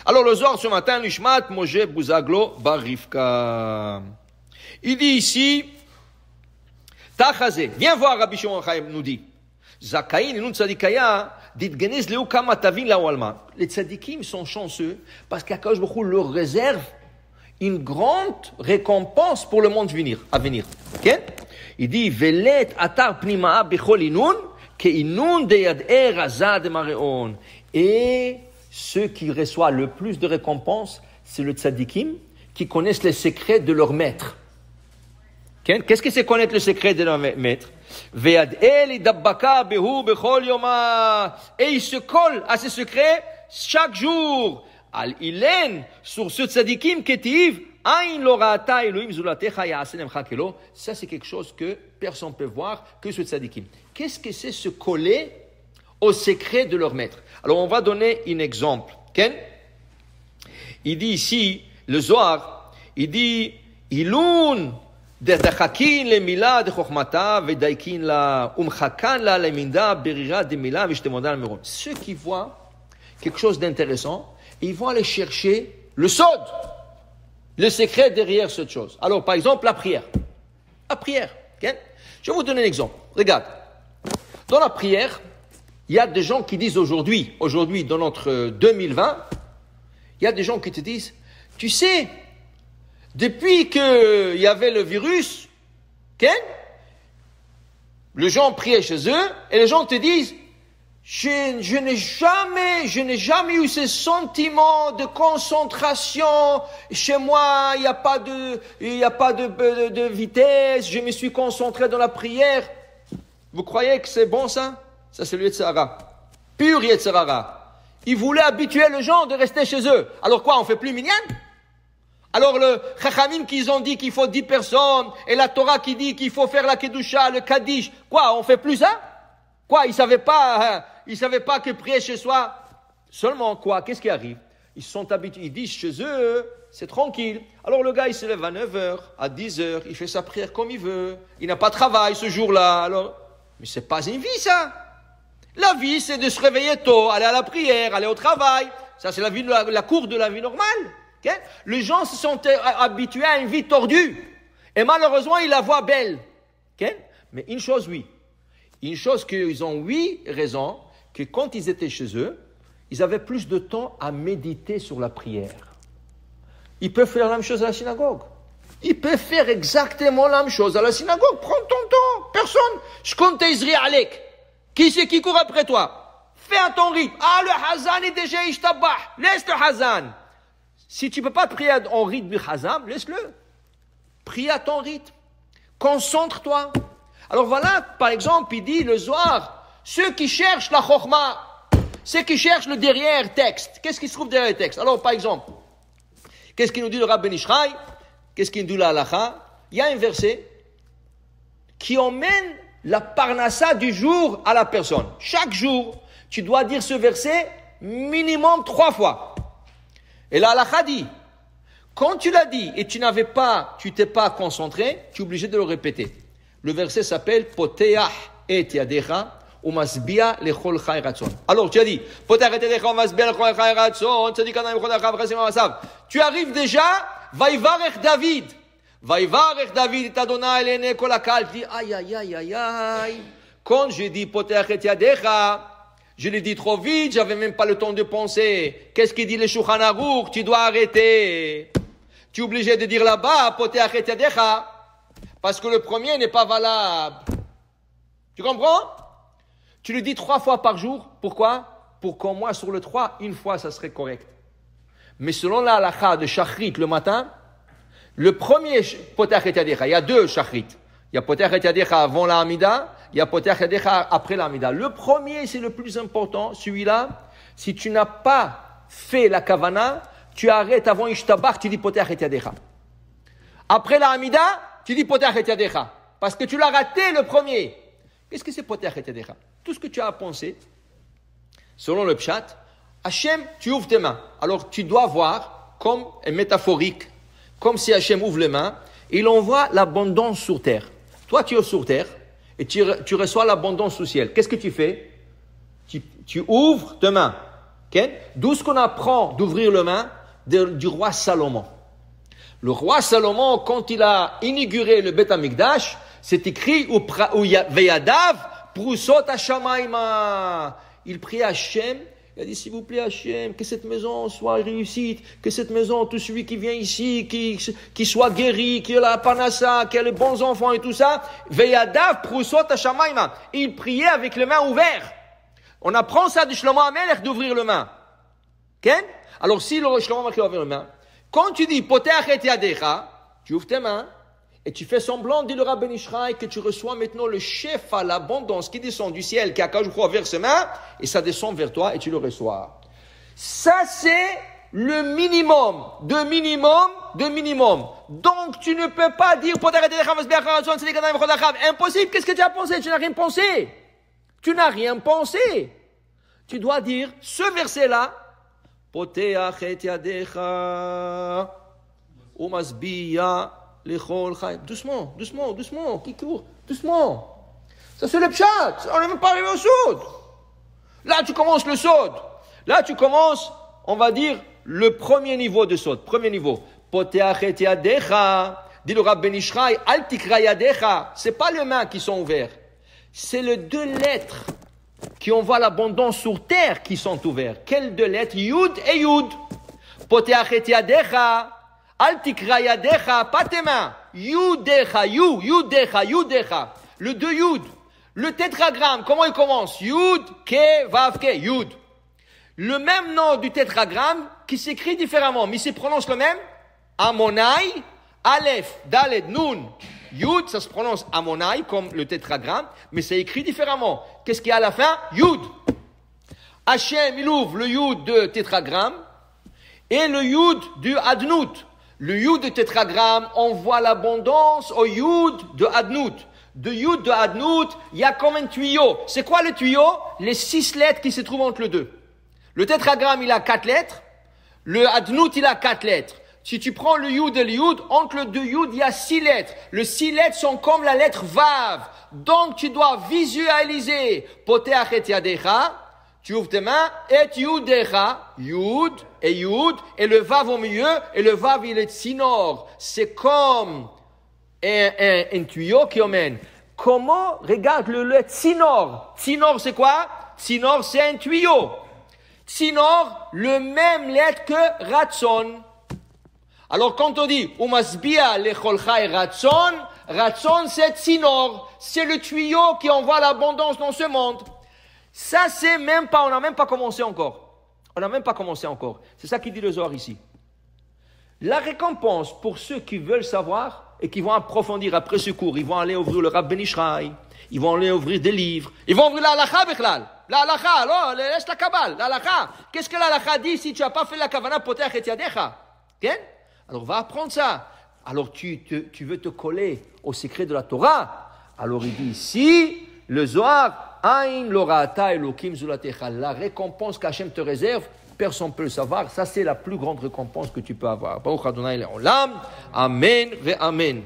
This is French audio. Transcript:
Alors le Zohar ce matin, Nishmat Moshe Buzaglo Bar Rivka. Il dit ici, Tachazé, viens voir Rabbi Shimon Chaim nous dit, Zakaïn et nous tzadikaya, dit Genez Leu Kama Tavin la Walma. Les tzadikim sont chanceux parce qu'Akadosh Baruch Hu leur réserve une grande récompense pour le monde à venir. Okay? Il dit, Velet atar pnimaa bechol inun, ke inun de yad eraza de mareon. Et ceux qui reçoivent le plus de récompenses, c'est le tzadikim qui connaissent les secrets de leur maître. Okay? Qu'est-ce que c'est connaître le secret de leur maître? Ve'ad el idabbaka behu bechol yoma. Et il se colle à ces secrets chaque jour. Al ilen sur ce tzadikim ketiv ain lo ra'ata Elohim zulatecha ya'aseh lemcha kelo. Ça c'est quelque chose que personne ne peut voir que ce tzadikim. Qu'est-ce que c'est se coller au secret de leur maître? Alors on va donner un exemple. Okay? Il dit ici le Zohar, il dit ilun דחקין למילה דחוכמתה ודאיקין לה ומחקן לה למידה ברירה דמילה ושתמודן מרום. Ceux qui voient quelque chose d'intéressant, ils vont aller chercher le sod, le secret derrière cette chose. Alors par exemple la prière. La prière. Okay? Je vais vous donner un exemple. Regarde. Dans la prière, il y a des gens qui disent aujourd'hui dans notre 2020, il y a des gens qui te disent, tu sais, depuis qu'il y avait le virus, okay, les gens priaient chez eux et les gens te disent, je n'ai jamais eu ce sentiment de concentration. Chez moi, il n'y a pas de vitesse. Je me suis concentré dans la prière. Vous croyez que c'est bon ça? Ça c'est le Yetzer Hara. Pur Yetzer Hara. Ils voulaient habituer les gens de rester chez eux. Alors quoi, on fait plus minyan? Alors le Chachamim qu'ils ont dit qu'il faut 10 personnes, et la Torah qui dit qu'il faut faire la Kedusha, le Kaddish, quoi, on fait plus ça? Quoi, ils savaient pas que prier chez soi, seulement quoi, qu'est-ce qui arrive? Ils sont habitués, ils disent chez eux, c'est tranquille. Alors le gars il se lève à 9h, à 10h, il fait sa prière comme il veut, il n'a pas de travail ce jour-là, alors, mais c'est pas une vie ça. La vie c'est de se réveiller tôt, aller à la prière, aller au travail, ça c'est la cour de la vie normale. Okay? Les gens se sont habitués à une vie tordue. Et malheureusement, ils la voient belle. Okay? Mais une chose, oui. Une chose qu'ils ont, oui, raison, que quand ils étaient chez eux, ils avaient plus de temps à méditer sur la prière. Ils peuvent faire la même chose à la synagogue. Ils peuvent faire exactement la même chose à la synagogue. Prends ton temps. Personne. Je compte Izri Alek. Qui c'est qui court après toi? Fais à ton rythme. Ah, le Hazan est déjà ishtabah. Laisse le Hazan. Si tu ne peux pas prier en rythme du Hazam, laisse-le. Prie à ton rythme. Concentre-toi. Alors voilà, par exemple, il dit le Zohar, ceux qui cherchent la Chokhmah, ceux qui cherchent le derrière texte. Qu'est-ce qui se trouve derrière le texte? Alors par exemple, qu'est-ce qu'il nous dit le Rabbi Nishraï? Qu'est-ce qu'il nous dit la Halacha? Il y a un verset qui emmène la parnassa du jour à la personne. Chaque jour, tu dois dire ce verset minimum 3 fois. Et la halakha dit, quand tu l'as dit et tu t'es pas concentré, tu es obligé de le répéter. Le verset s'appelle Poteach et yadecha umasbia lechol chay ratzon. Alors tu as dit Poteach et yadecha umasbia lechol chay ratzon. Tu arrives déjà, Vaivarech David. Vaivarech David et Adonai elene kol hakal. Tu dis aïe. Quand je dis Poteach et yadecha, je l'ai dit trop vite, j'avais même pas le temps de penser. Qu'est-ce qu'il dit le Shulchan Aruch? Tu dois arrêter. Tu es obligé de dire là-bas, Poteach et yadecha, parce que le premier n'est pas valable. Tu comprends? Tu le dis 3 fois par jour. Pourquoi? Pour qu'au moins sur le 3, une fois, ça serait correct. Mais selon la halakha de Shachrit le matin, le premier Poteach et yadecha, il y a 2 Shachrit. Il y a Poteach et yadecha avant la Hamida, il y a Poteach et yadecha après la Hamida. Le premier, c'est le plus important. Celui-là, si tu n'as pas fait la Kavana, tu arrêtes avant Ishtabach, tu dis Poteach et yadecha. Après la Hamida, tu dis Poteach et yadecha. Parce que tu l'as raté le premier. Qu'est-ce que c'est Poteach et yadecha? Tout ce que tu as à penser, selon le Pshat, Hachem, tu ouvres tes mains. Alors tu dois voir, comme métaphorique, comme si Hachem ouvre les mains, et il envoie l'abondance sur terre. Toi, tu es sur terre, et tu reçois l'abondance au ciel. Qu'est-ce que tu fais? Tu ouvres tes mains. Okay? D'où ce qu'on apprend d'ouvrir le main du roi Salomon. Le roi Salomon, quand il a inauguré le Beth Amikdash, c'est écrit Veyadav Prusot Hashamayma. Il prie à Hachem. Il a dit, s'il vous plaît, Hachem, que cette maison soit réussite, que cette maison, tout celui qui vient ici, qui soit guéri, qui a la panassa, qui a les bons enfants et tout ça. Veyadav Prusot Hashamayma. Il priait avec les mains ouvertes. On apprend ça du Shlomo HaMelech d'ouvrir le main. Okay? Alors, si le Shlomo HaMelech ouvre le main, quand tu dis Potach et Yadecha, tu ouvres tes mains et tu fais semblant, dit le Rav Ben Ishraï, que tu reçois maintenant le chef à l'abondance qui descend du ciel, qui a Akadosh Baruch Hu vers ses mains, et ça descend vers toi et tu le reçois. Ça, c'est le minimum, de minimum, de minimum. Donc, tu ne peux pas dire Potach et Yadecha, impossible. Qu'est-ce que tu as pensé? Tu n'as rien pensé. Tu n'as rien pensé. Tu dois dire ce verset-là. Poteach et yadecha umasbiya lechol chaim. Doucement, doucement, doucement. Qui court? Doucement. Ça c'est le pshat. On n'est même pas arrivé au sod. Là tu commences le sod. Là tu commences, on va dire, le premier niveau de sod. Premier niveau. Poteach et yadecha. Dit le Rav Ben Ishraï, al tikra yadecha. C'est pas les mains qui sont ouvertes. C'est les deux lettres qui envoient l'abondance sur terre qui sont ouvertes. Quelles deux lettres? Yud et Yud. Poteach et yadecha, al tikra yadecha, pas tes mains. Yudecha, yudecha, yudecha. Le deux Yud. Le tétragramme, comment il commence? Yud, ke, vav, ke, Yud. Le même nom du tétragramme qui s'écrit différemment, mais il se prononce le même. Amonai, Aleph, Daled, Nun. Yud, ça se prononce Amonai, comme le tétragramme, mais c'est écrit différemment. Qu'est-ce qu'il y a à la fin? Yud. Hachem, il ouvre le Yud de tétragramme et le Yud du Adnout. Le Yud de tétragramme envoie l'abondance au Yud de Adnout. De Yud de Adnout, il y a comme un tuyau. C'est quoi le tuyau? Les 6 lettres qui se trouvent entre les deux. Le tétragramme, il a 4 lettres. Le Adnout, il a 4 lettres. Si tu prends le Yud et le Yud, entre les deux Yud, il y a 6 lettres. Les 6 lettres sont comme la lettre Vav. Donc, tu dois visualiser. Poteach et yadecha. Tu ouvres tes mains. Et Yudecha. Yud et Yud. Et le Vav au milieu. Et le Vav, il est sinor. C'est comme un tuyau qui emmène. Comment? Regarde le tsinor. Tsinor, c'est quoi? Tsinor, c'est un tuyau. Tsinor, le même lettre que Ratson. Alors, quand on dit, Umasbia lechol chai ratson, ratson c'est tsinor, c'est le tuyau qui envoie l'abondance dans ce monde. Ça, c'est même pas, on n'a même pas commencé encore. On n'a même pas commencé encore. C'est ça qu'il dit le Zohar ici. La récompense pour ceux qui veulent savoir et qui vont approfondir après ce cours, ils vont aller ouvrir le Rav Ben Ishraï, ils vont aller ouvrir des livres, ils vont ouvrir la halakha bechlal. La halakha, alors, laisse la kabbale, la halakha. Qu'est-ce que la halakha dit si tu n'as pas fait la kavana poteach et yadecha? Okay? Alors, va apprendre ça. Alors, tu veux te coller au secret de la Torah. Alors, il dit ici, le Zohar, Ain lorata elokim zulatecha. La récompense qu'Hachem te réserve, personne ne peut le savoir. Ça, c'est la plus grande récompense que tu peux avoir. Baruch Adonai le'olam. Amen ve amen.